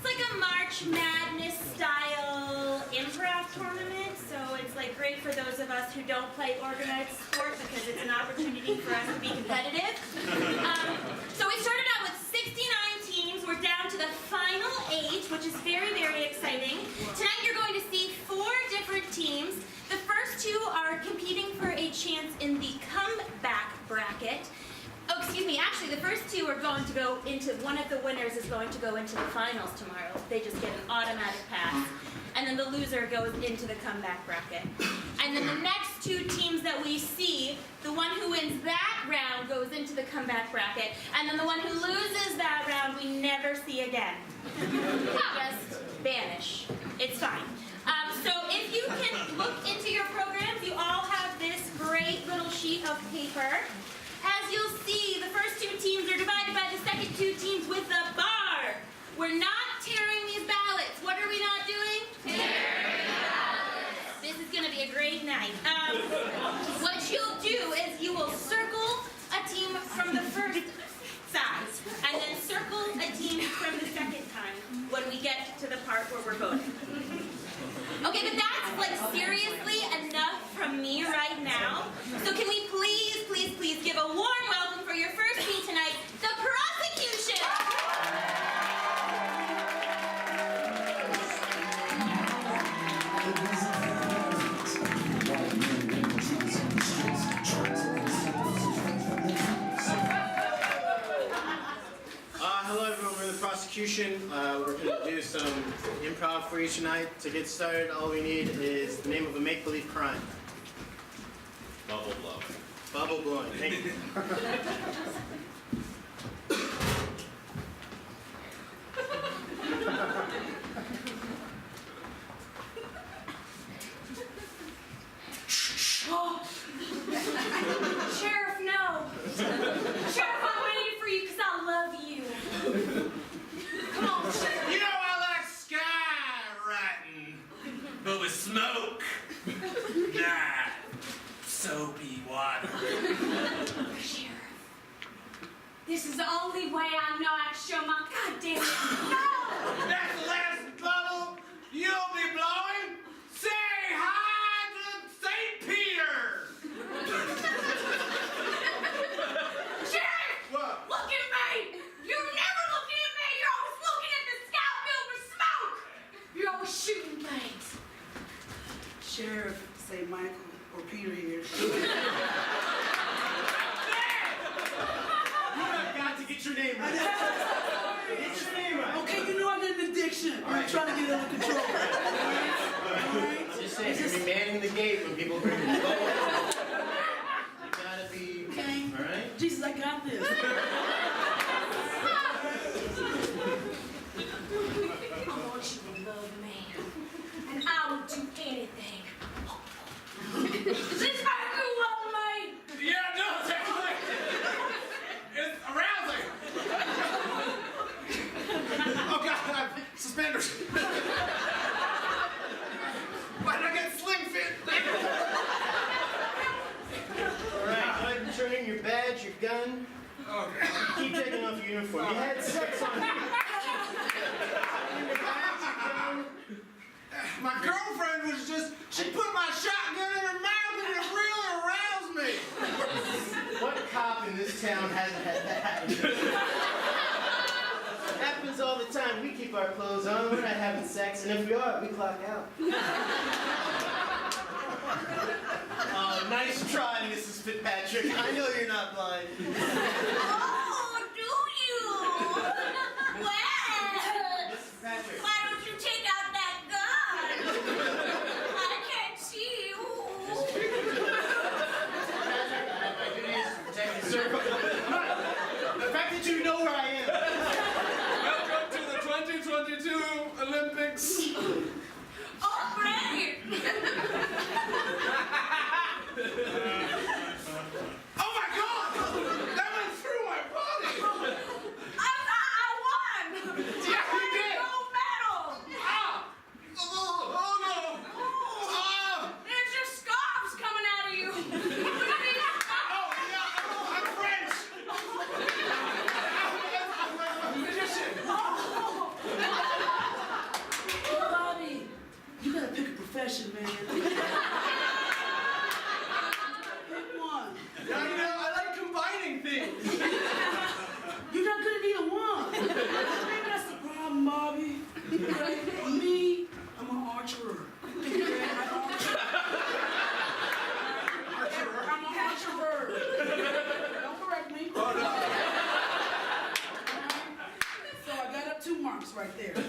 It's like a March Madness style improv tournament, so it's like great for those of us who don't play organized sport because it's an opportunity for us to be competitive. So we started out with 69 teams. We're down to the final 8, which is very, very exciting. Tonight you're going to see 4 different teams. The first 2 are competing for a chance in the comeback bracket. Oh, excuse me, actually the first 2 are going to go into, one of the winners is going to go into the finals tomorrow. They just get an automatic pass. And then the loser goes into the comeback bracket. And then the next 2 teams that we see, the one who wins that round goes into the comeback bracket. And then the one who loses that round we never see again. They just vanish. It's fine. So if you can look into your programs, you all have this great little sheet of paper. As you'll see, the first 2 teams are divided by the second 2 teams with a bar. We're not tearing these ballots. What are we not doing? Tearing ballots. This is going to be a great night. What you'll do is you will circle a team from the first side, and then circle a team from the second time when we get to the part where we're voting. Okay, but that's like seriously enough from me right now. So can we please, please, please give a warm welcome for your first meet tonight, the prosecution! Hello everyone, we're the prosecution. We're going to do some improv for you tonight. To get started, all we need is the name of a make-believe crime. Bubble blowing. Bubble blowing. Thank you. Sheriff, no! Sheriff, I'm waiting for you because I love you. Come on, Sheriff. You know I like skywriting, but with smoke, not soapy water. Sheriff, this is the only way I know how to show my goddamn no! That's the last bubble you'll be blowing. Say hi to St. Peter. Sheriff! What? Look at me! You're never looking at me! You're always looking at the scout filled with smoke! You're always shooting things. Sheriff, say Michael or Peter here. You have got to get your name right. Get your name right. Okay, you know I got an addiction. I'm trying to get it under control. All right? Just saying, you're going to be manning the gate when people bring you phone. You gotta be, Okay. all right? Jesus, I got this. I want you to love me. And I will do anything. This make you love me! Yeah, it does, actually. It's arousing. Oh, God, I have suspenders. Why did I get slim fit? All right, go ahead and turn in your badge, your gun. Okay. Keep taking off your uniform. You had sex on you. Your badge, your gun. My girlfriend was just, she put my shotgun in her mouth and it really aroused me. What cop in this town hasn't had that happen? It happens all the time. We keep our clothes on. We're not having sex, and if we are, we clock out. Oh, nice try, Mrs. Fitzpatrick. I know you're not blind. Oh, do you? Well, Mrs. Patrick. why don't you take out that gun? I can't see you. Patrick, my duty is to protect you, sir. The fact that you know where I am. Welcome to the 2022 Olympics. Oh, great! Oh my God! That went through my there.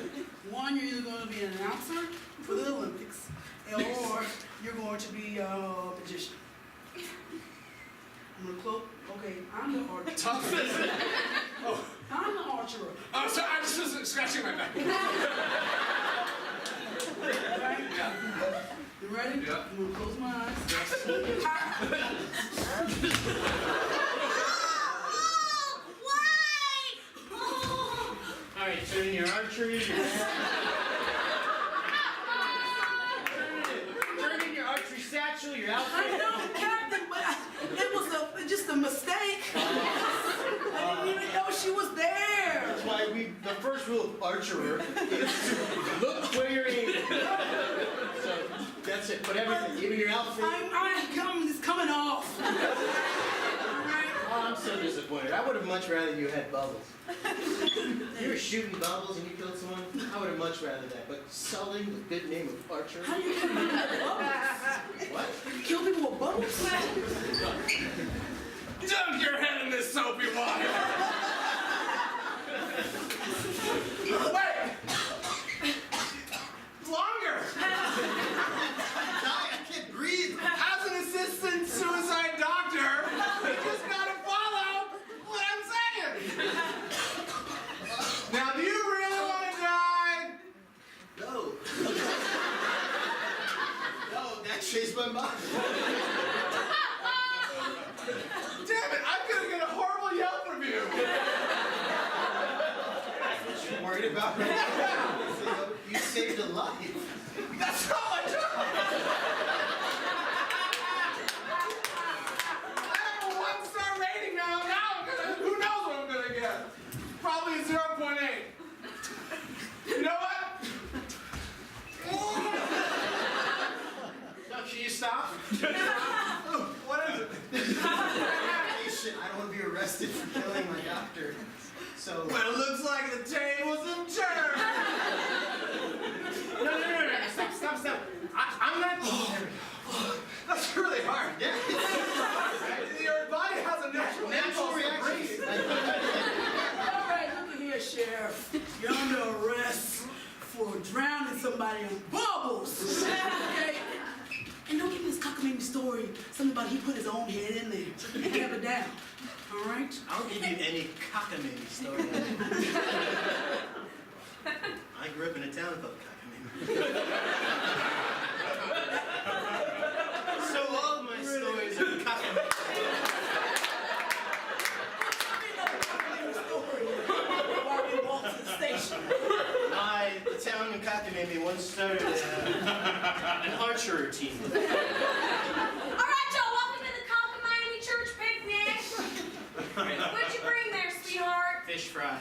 One, you're either going to be an announcer for the Olympics, or you're going to be a magician. I'm gonna close. Okay, I'm the archer. Tough. Oh, I'm the archer. oh, sorry, I was just scratching my back. Right? Yeah. You ready? Yeah. I'm gonna close my eyes. All right, turn in your archery. Turn in your archery satchel, your I outfit. know, Captain, but it was just a mistake. I didn't even know she was there. That's why the first rule of archerer is to look where you're aiming. So that's it. Put everything, even your outfit. It's coming off. All right. Oh, I'm so disappointed. I would have much rather you had bubbles. You were shooting bubbles and you killed someone. I would have much rather that. But sullying the good name of Archer. How do you kill people with bubbles? What? You kill people with bubbles? Dunk your head in this soapy water. Wait. Longer. I can't breathe. As an assistant suicide doctor, you just gotta follow what I'm saying. Now, do you really want to die? No. No, that chased my mind. Damn it, I'm gonna get a horrible Yelp review. That's what you're worried about right now. You saved a life. That's all I do. I have a 1-star rating now. Who knows what I'm gonna get? Probably a 0.8. You know what? No, can you stop? What is it? Hey, shit, I don't want to be arrested for killing my doctor. So. Well, it looks like the tables have turned. No. Stop. I'm not. That's really hard. Yeah. Your body has a natural impulse to reaction. breathe. All right, look at here, Sheriff. You're under arrest for drowning somebody in bubbles. Okay? And don't give me this cockamamie story. Something about he put his own head in there and kept it down. All right? I'll give you any cockamamie story. I grew up in a town called Cockamamie. So all of my stories are cockamamie. While we walk to the station. The town in Cockamamie once started an archery team. All right, y'all, welcome to the Cockamamie Church picnic. What'd you bring there, sweetheart? Fish fry.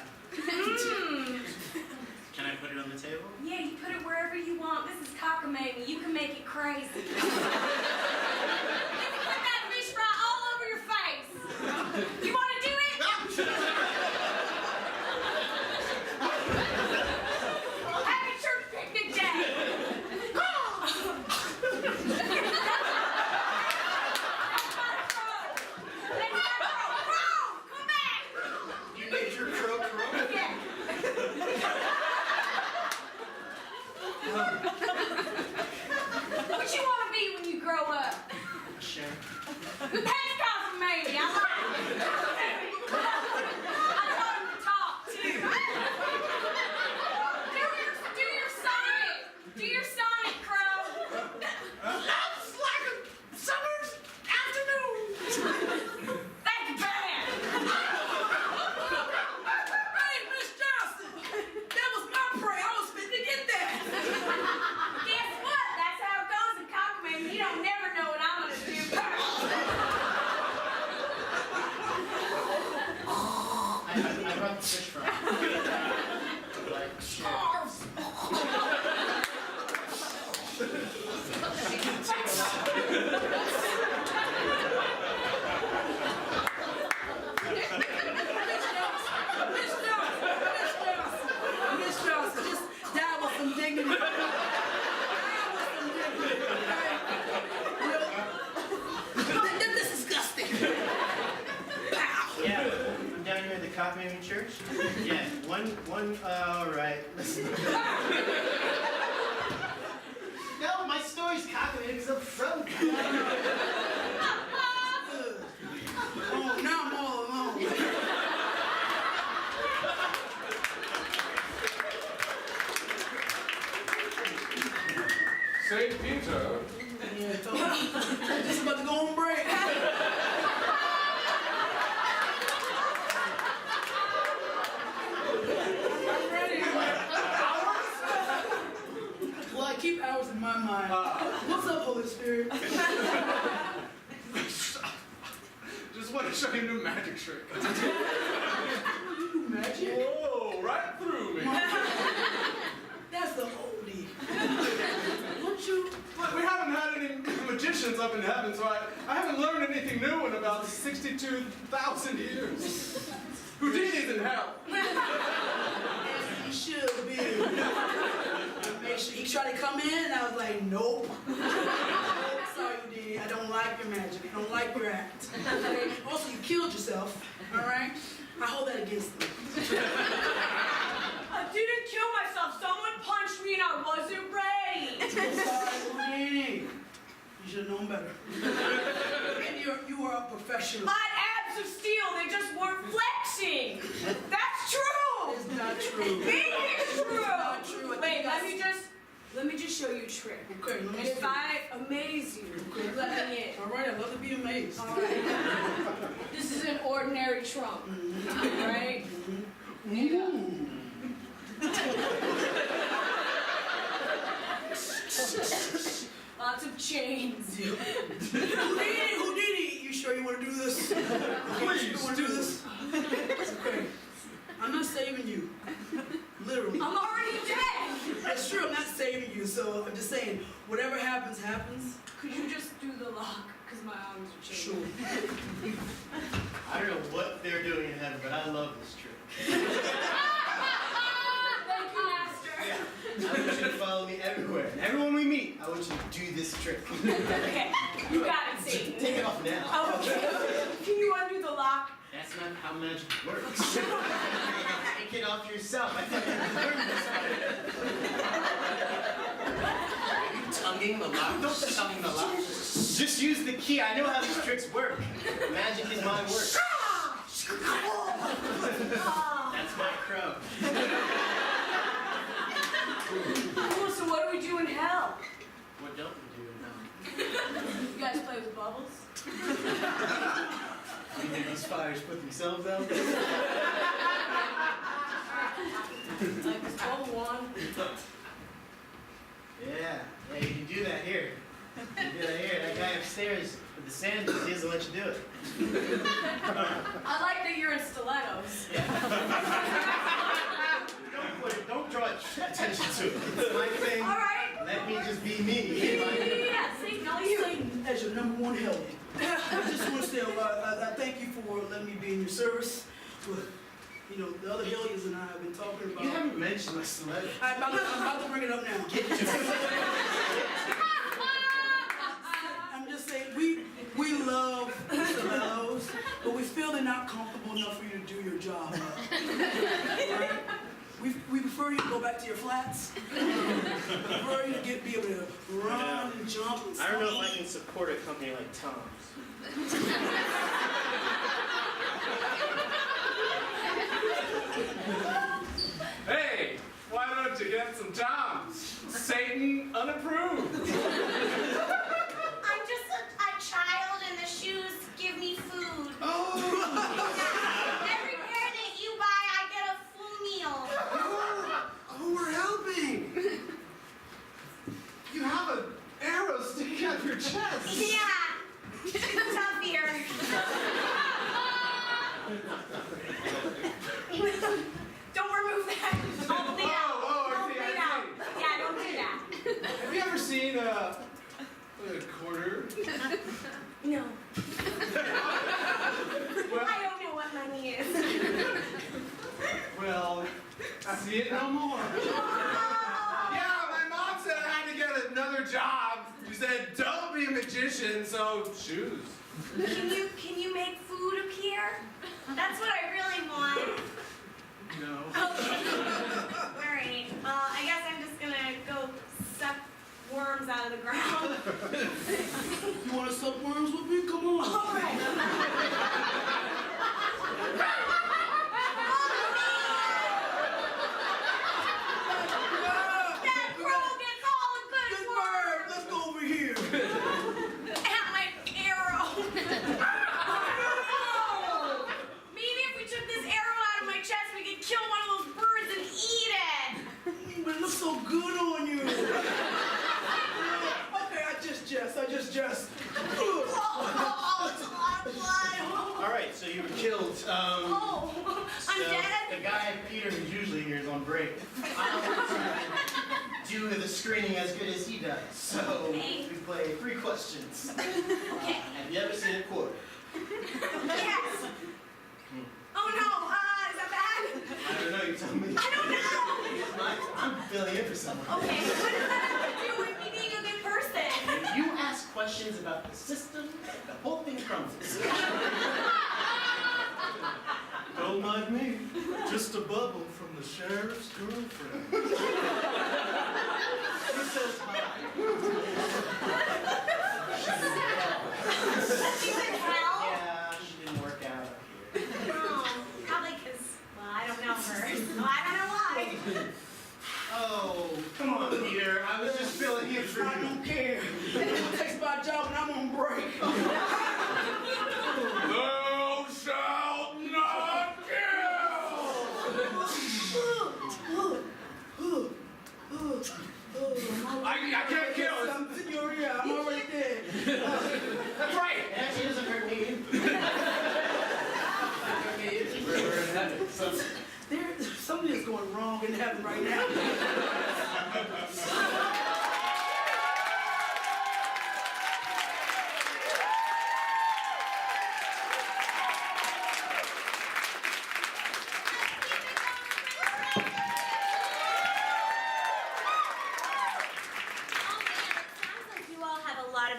Can I put it on the table? Yeah, you put it wherever you want. This is Cockamamie. You can make it crazy. You can put that fish fry all over your face. You want to do it? Happy church picnic day. Come back. You made your crow crow? Yeah. What you want to be when you grow up? Sure. That's Cockamamie. I like it. I taught him to talk too. Do your Sonic. Do your Sonic, Crow. Looks like a summer's afternoon. That's bad. Hey, Miss Johnson. That was my prey. I was fit to get that. Guess what? That's how it goes in Cockamamie. You don't never know what I'm gonna do. I brought the fish fry. Like, sure. Miss Johnson, just die with some dignity. Die with some dignity, okay? This is disgusting. Pow. Yeah, I'm down here at the Cockamamie Church. Yeah, all right. Listen. St. Peter. Yeah, I'm just about to go on break. I'm ready. Well, I keep hours in my mind. What's up, Holy Spirit? Just want to show you a new magic trick. You do magic? Whoa, right through me. That's the oldie. Don't you? Look, we haven't had any magicians up in heaven, so I haven't learned anything new in about 62,000 years. Houdini's in hell. Yes, he should be. Make sure he tried to come in, and I was like, nope. Sorry, Houdini. I don't like your magic. I don't like your act. Okay? Also, you killed yourself. All right? I hold that against them. I didn't kill myself. Someone punched me and I wasn't ready. Sorry, Houdini. You should have known better. And you are a professional. My abs of steel, they just weren't flexing. That's true. It's not true. It is true. It's not true. I Wait, think let me just show you a trick. Okay, let me And see. if I amaze you, let me in. All right, I'd love to be amazed. All right. This is an ordinary trunk, right? Lots of chains. Houdini, you sure you want to do this? Please you want to do this? Okay. I'm not saving you. Literally. I'm already dead. That's true, I'm not saving you, so I'm just saying, whatever happens, happens. Could you just do the lock? Because my arms are chained. Sure. I don't know what they're doing in heaven, but I love this trick. Thank you, Master. Yeah. I want you to follow me everywhere. And everyone we meet, I want you to do this trick. Okay, you got it, Satan. Take it off now. Okay. Can you undo the lock? That's not how magic works. Take it off yourself. I thought you learned this. Are you tonguing the lock? Don't tongue the lock. Just use the key. I know how these tricks work. Magic is my work. That's my crow. Cool, so what do we do in hell? What don't we do in hell? You guys play with bubbles? You think these fires put themselves out? Like this bubble one? Yeah, you can do that here. You can do that here. That guy upstairs with the sandals, he doesn't let you do it. I like that you're in stilettos. Don't draw attention to it. It's my thing. All right. Let me just be me. Yeah, Satan, all you. Satan, as your number one hellion, I just want to say I thank you for letting me be in your service. But, you know, the other hellions and I have been talking about. You haven't mentioned my stiletto. I'm about to bring it up now. I'm just saying, we love stilettos, but we feel they're not comfortable enough for you to do your job. Right? We prefer you to go back to your flats. We prefer you to be able to run and jump and I don't know if I can support a company like Tom's. Hey, why don't you get some Toms? Satan unapproved. I'm just a child and the shoes give me food. Oh, Every pair that you buy, I get a full meal. oh, we're helping. You have an arrow sticking out your chest. Yeah. Tough here. Don't remove that. I'll bleed out. Oh, I'll I see, bleed I out. Yeah, don't do that. Have you ever seen a quarter? No. Well, I don't know what money is. well, I see it no more. Yeah, my mom said I had to get another job. She said, don't be a magician, so shoes. Can you make food appear? That's what I really want. No. Alright. Well, I guess I'm just gonna go suck worms out of the ground. You want to suck worms with me? Come on. Alright. That crow gets all the good worms. good on you. Okay, I just jest. All right, so you were killed. Oh, I'm So dead? the guy, Peter, who's usually here, is on break. I don't do the screening as good as he does. So Okay. we play 3 questions. Okay. Have you ever seen a quarter? Yes. Oh no, is that bad? I don't know, you tell me. I don't know. I'm filling in for someone. Okay, what does that have to do with me being a good person? If you ask questions about the system, the whole thing crumbles. Don't mind me. Just a bubble from the sheriff's girlfriend. She says hi. She's in hell? Yeah, she didn't work out up here. Oh, probably because, well, I don't know her. So I don't know why. Oh, come on, Peter. I was just filling in for I you. don't care. It takes my job and I'm on break. Thou shalt not kill! I can't kill her. Senora, I'm already dead. That's right. It actually doesn't hurt me. We're in heaven. So, Something is going wrong in heaven right now.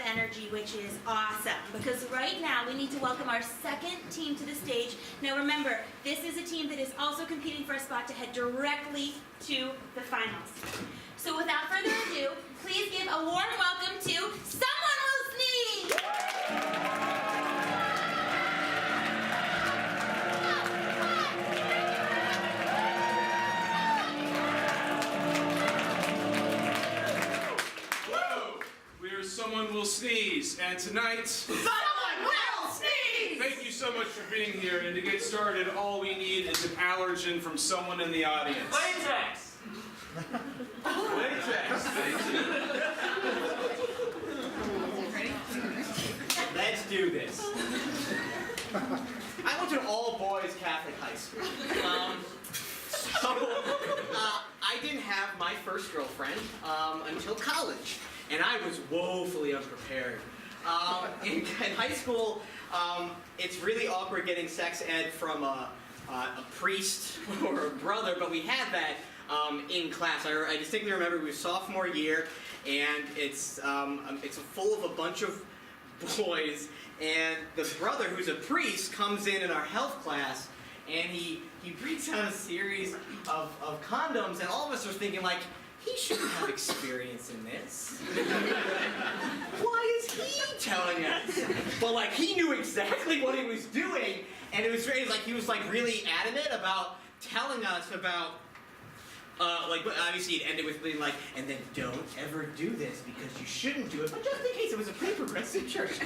Energy, which is awesome, because right now we need to welcome our second team to the stage. Now remember, this is a team that is also competing for a spot to head directly to the finals. So without further ado, please give a warm welcome to Someone Will Sneeze! Someone Will Sneeze, and tonight, Someone Will Sneeze! thank you so much for being here, and to get started, all we need is an allergen from someone in the audience. Latex. let's do this. I went to an all-boys Catholic high school. I didn't have my first girlfriend until college, and I was woefully unprepared. In high school, it's really awkward getting sex ed from a priest or a brother, but we had that in class. I distinctly remember it was sophomore year, and it's full of a bunch of boys, and the brother, who's a priest, comes in our health class, and he brings out a series of condoms, and all of us are thinking, like, he shouldn't have experience in this. Why is he telling us? But like, he knew exactly what he was doing, and it was very, like, he was like really adamant about telling us about, like, obviously it ended with being like, and then don't ever do this because you shouldn't do it, but just in case, it was a pretty progressive church.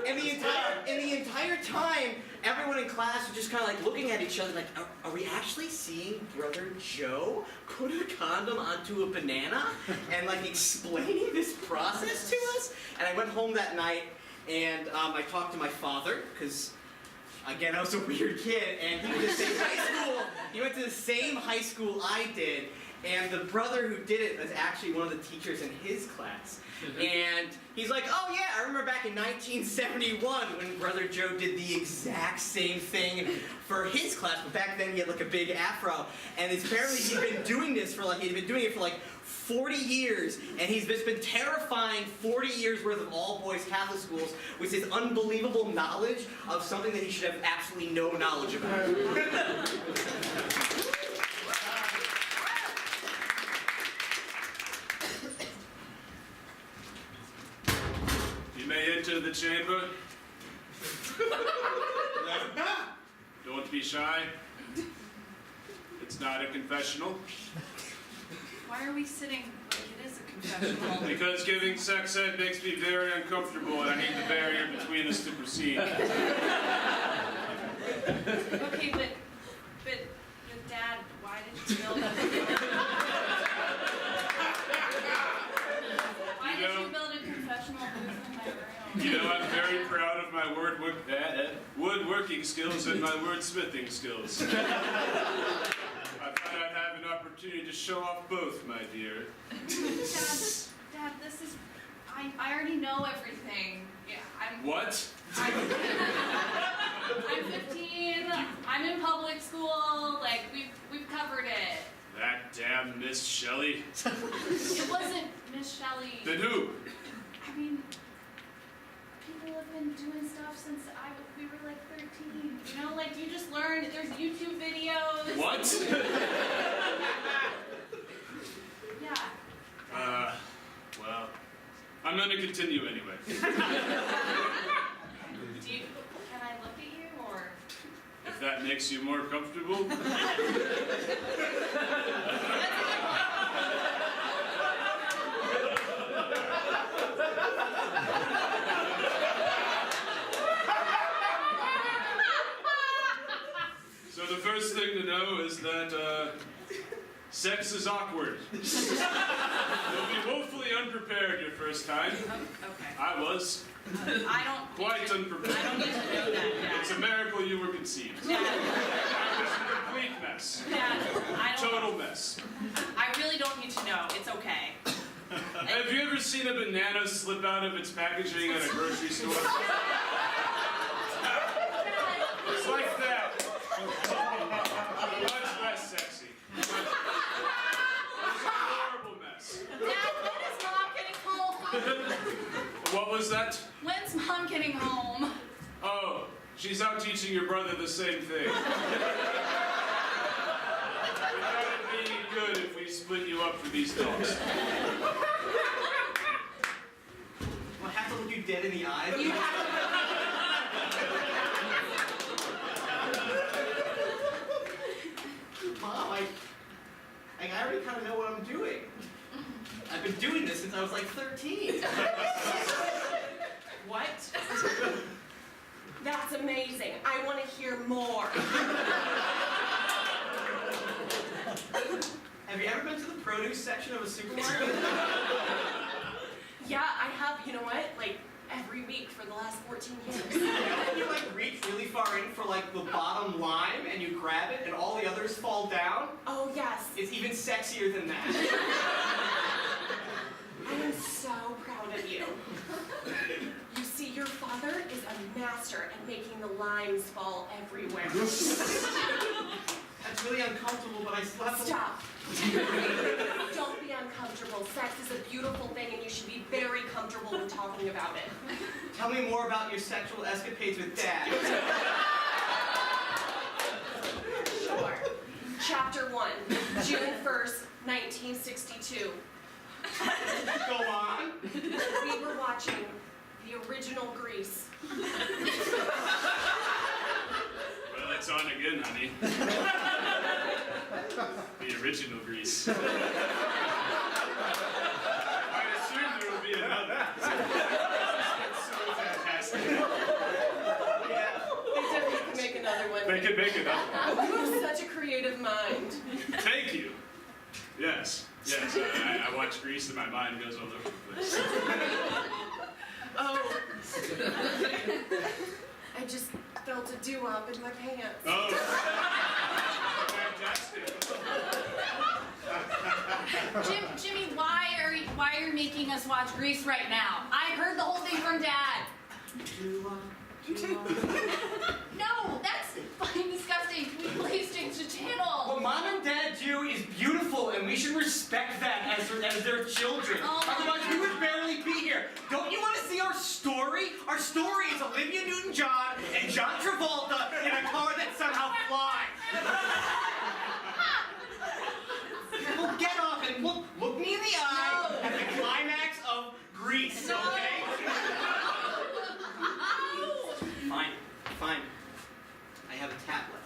And the entire time, everyone in class was just kind of like looking at each other like, are we actually seeing Brother Joe put a condom onto a banana and like explaining this process to us? And I went home that night and I talked to my father, because again, I was a weird kid, and he went to the same high school. He went to the same high school I did, and the brother who did it was actually one of the teachers in his class. And he's like, oh yeah, I remember back in 1971 when Brother Joe did the exact same thing for his class, but back then he had like a big afro, and apparently he'd been doing it for like 40 years, and he's just been terrifying 40 years worth of all-boys Catholic schools with his unbelievable knowledge of something that he should have absolutely no knowledge about. You may enter the chamber. Don't be shy. It's not a confessional. Why are we sitting like it is a confessional? Because giving sex ed makes me very uncomfortable, and I need the barrier between us to proceed. Okay, but Dad, why did you build that? You know, I'm very proud of my woodworking skills and my wordsmithing skills. I thought I'd have an opportunity to show off both, my dear. Dad, this is. I already know everything. Yeah, What? I'm 15. I'm in public school. Like we've covered it. That damn Miss Shelley. It wasn't Miss Shelley. Then who? I mean, people have been doing stuff since we were like 13. You know, like you just learn. There's YouTube videos. What? Yeah. Well, I'm gonna continue anyway. Can I look at you or? If that makes you more comfortable. So the first thing to know is that, sex is awkward. You'll be woefully unprepared your first time. Okay. I was I don't. quite unprepared. I don't need to know that, It's Dad. a miracle you were conceived. Dad, I was a complete mess. Dad, I don't. Total mess. I really don't need to know. It's okay. Have you ever seen a banana slip out of its packaging at a grocery store? It's like that. Much less sexy. It was a horrible mess. Dad, when is Mom getting home? What was that? When's Mom getting home? Oh, she's out teaching your brother the same thing. We thought it'd be good if we split you up for these talks. Do I have to look you dead in the eyes? You have to. Mom, I already kind of know what I'm doing. I've been doing this since I was like 13. What? That's amazing. I want to hear more. Have you ever been to the produce section of a supermarket? Yeah, I have. You know what? Like every week for the last 14 years. And you like reach really far in for like the bottom lime and you grab it and all the others fall down? Oh yes. It's even sexier than that. I am so proud of you. You see, your father is a master at making the limes fall everywhere. That's really uncomfortable, but I still have to... Stop. Don't be uncomfortable. Sex is a beautiful thing and you should be very comfortable with talking about it. Tell me more about your sexual escapades with Dad. Sure. Chapter 1, June 1st, 1962. Go on. We were watching the original Grease. Well, it's on again, honey. The original Grease. I assume there will be another. It's so fantastic. They definitely could make another one. They could make another. You have such a creative mind. Thank you. Yes. Yes. I watch Grease and my mind goes all over the place. Oh. I just felt a doo-wop in my pants. Oh. Fantastic. Jimmy, why are you making us watch Grease right now? I heard the whole thing from Dad. No, that's fucking disgusting. We please change the channel. What Mom and Dad do is beautiful, and we should respect that as their children. Oh my Otherwise, we would barely be here. Don't you want to see our story? Our story is Olivia Newton-John and John Travolta in a car that somehow flies. Well, get off and look me in the eye at the climax of Grease, okay? Fine, fine. I have a tablet.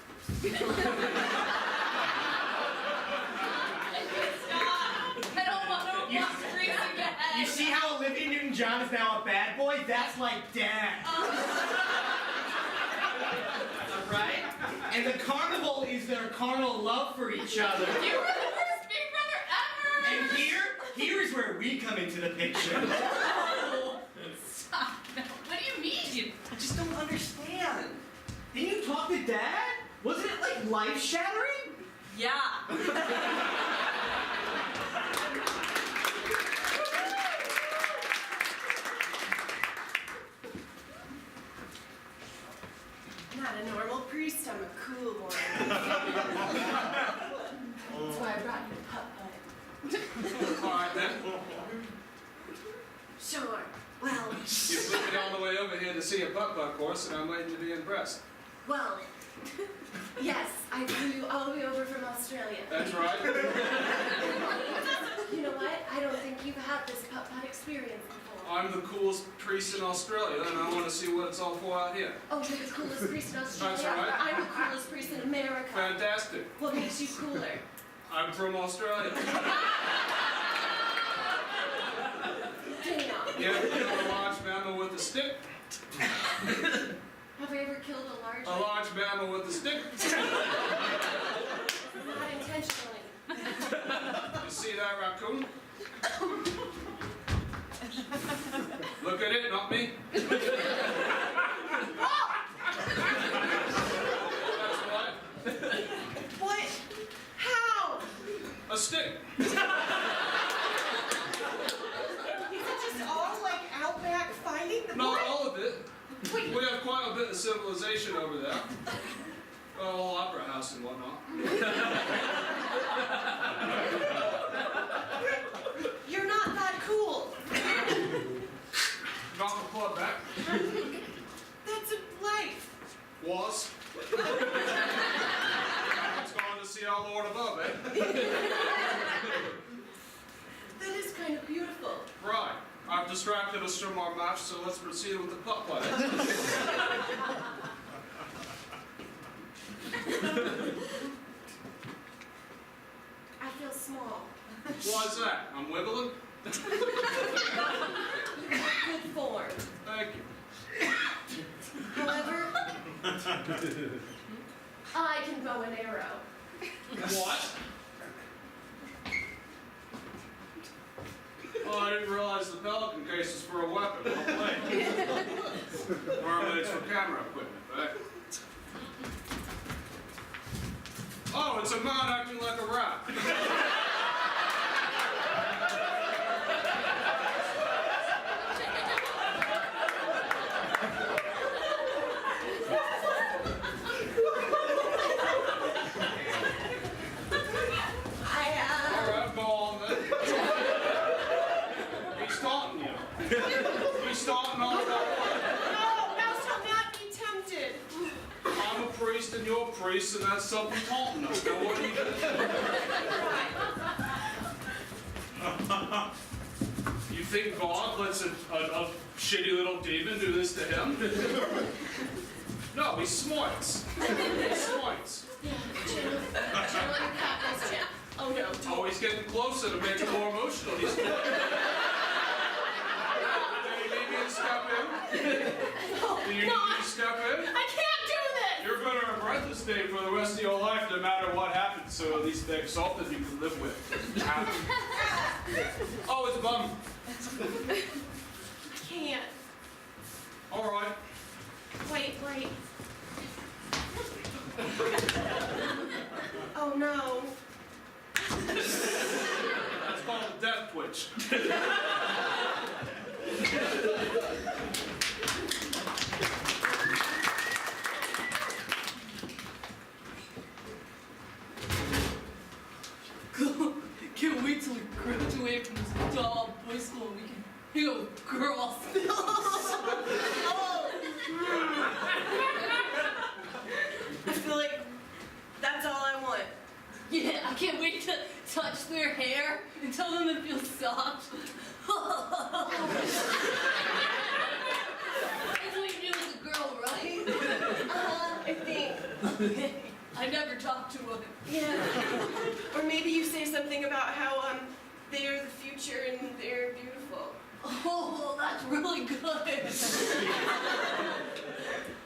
I don't want to watch Grease again. You see how Olivia Newton-John is now a bad boy? That's like Dad. Right? And the carnival is their carnal love for each other. You were the worst Big Brother ever. And here is where we come into the picture. Stop. No. it, Dad? Wasn't it like life-shattering? Yeah. Not a normal priest, I'm a cool one. That's why I brought you a putt-putt. All right then. Sure. Well, You flew me all the way over here to see a putt-putt course, and I'm waiting to be impressed. well, yes, I flew you all the way over from Australia. That's right. You know what? I don't think you've had this putt-putt experience before. I'm the coolest priest in Australia, and I want to see what it's all for out here. Oh, you're the coolest priest in Australia? That's right. I'm the coolest priest in America. Fantastic. What makes you cooler? I'm from Australia. Dana. You ever killed a large mammal with a stick? Have I ever killed a large A large mammal with a stick? Not intentionally. You see that raccoon? Look at it, not me. That's what. What? How? A stick. Is it just all like out back finding the Not what? all of it. Wait, We have quite a bit of civilization over there. A whole opera house and whatnot. you're not that cool. Knock the club back. That's a life. Was. It's gone to see our Lord above, eh? That is kind of beautiful. Right. I've distracted us from our match, so let's proceed with the putt play. I feel small. Why's that? I'm wibbling? Good form. Thank you. However, I can bow an arrow. What? Oh, I didn't realize the pelican case was for a weapon. Well played. Normally it's for camera equipment, right? Oh, it's a man acting like a rat. All right, go on then. He's taunting you. He's taunting all about what? No, shall not be tempted. I'm a priest and you're a priest, and that's something taunting us. Now what are you going to do? You think God lets a shitty little demon do this to him? No, he smarts. He smarts. Channel your cackles, Jim. Oh no, don't. Oh, he's getting closer to make it more emotional. He's Can you need me to step in? Do you need me to step in? I can't do this! You're going to regret this day for the rest of your life, no matter what happens. So at least there's something you can live with. Oh, it's bum. I can't. All right. Wait. Oh no. That's called a death twitch. Can't wait till we graduate from this dull boys school and we can hang out with girls. I feel like that's all I want. Yeah, I can't wait to touch their hair and tell them it feels soft. That's what you do with a girl, right? I think. I never talked to women. Yeah. Or maybe you say something about how they're the future and they're beautiful. Oh, that's really good.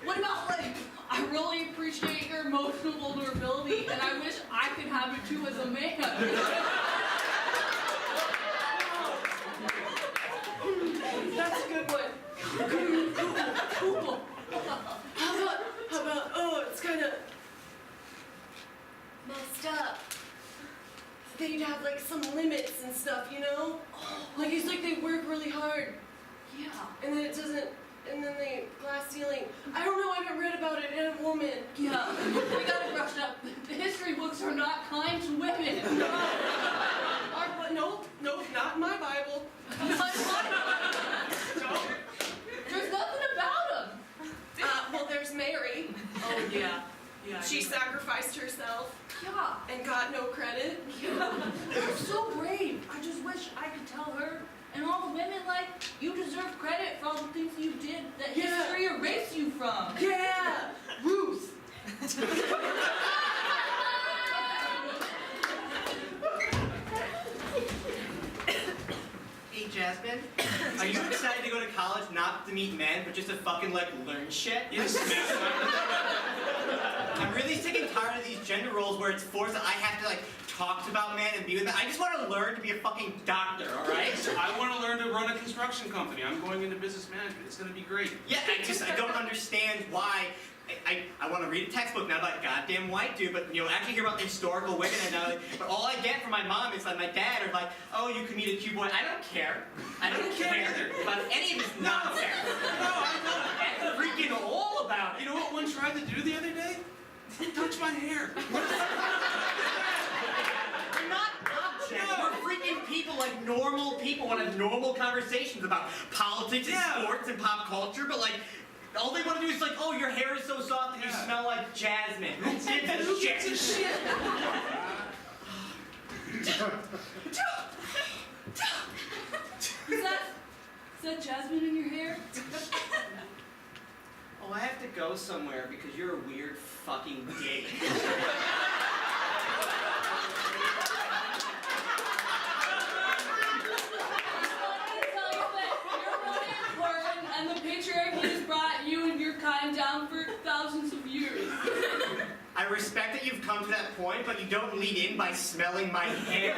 What about like, I really appreciate your emotional vulnerability and I wish I could have it too as a man. That's a good one. Cool. How about, oh, it's kind of like some limits and stuff, you know? Like it's like they work really hard Yeah. and then it doesn't, and then they glass ceiling. I don't know, I haven't read about it in a woman. Yeah. We gotta brush up. The history books are not kind to women. Nope, not in my Bible. There's nothing about them. Well, there's Mary. Oh, yeah. Yeah. She sacrificed herself Yeah. and got no credit. You're so brave. I just wish I could tell her and all the women, like, you deserve credit for all the things you did that Yeah. history erased you from. Yeah, Ruth. Hey Jasmine, are you excited to go to college not to meet men, but just to fucking like learn shit? Yes, I'm really sick and tired of these gender roles where it's forced that I have to like talk about men and be with men. I just want to learn to be a fucking doctor, alright? I want to learn to run a construction company. I'm going into business management. It's going to be great. Yeah, I don't understand why. I want to read a textbook now about a goddamn white dude, but you know, actually hear about historical women and but all I get from my mom is like my dad are like, oh, you can meet a cute boy. I don't care. I don't care about any of this nonsense. I'm freaking all about it. You know what one tried to do the other day? Touch my hair. We're not objects. We're freaking people like normal people want to have normal conversations about politics and sports and pop culture, but like, all they want to do is like, oh, your hair is so soft and you smell like jasmine. Who gives a shit? Is that jasmine in your hair? Oh, I have to go somewhere because you're a weird fucking dick. And the patriarchy has brought you and your kind down for thousands of years. I respect that you've come to that point, but you don't lead in by smelling my hair.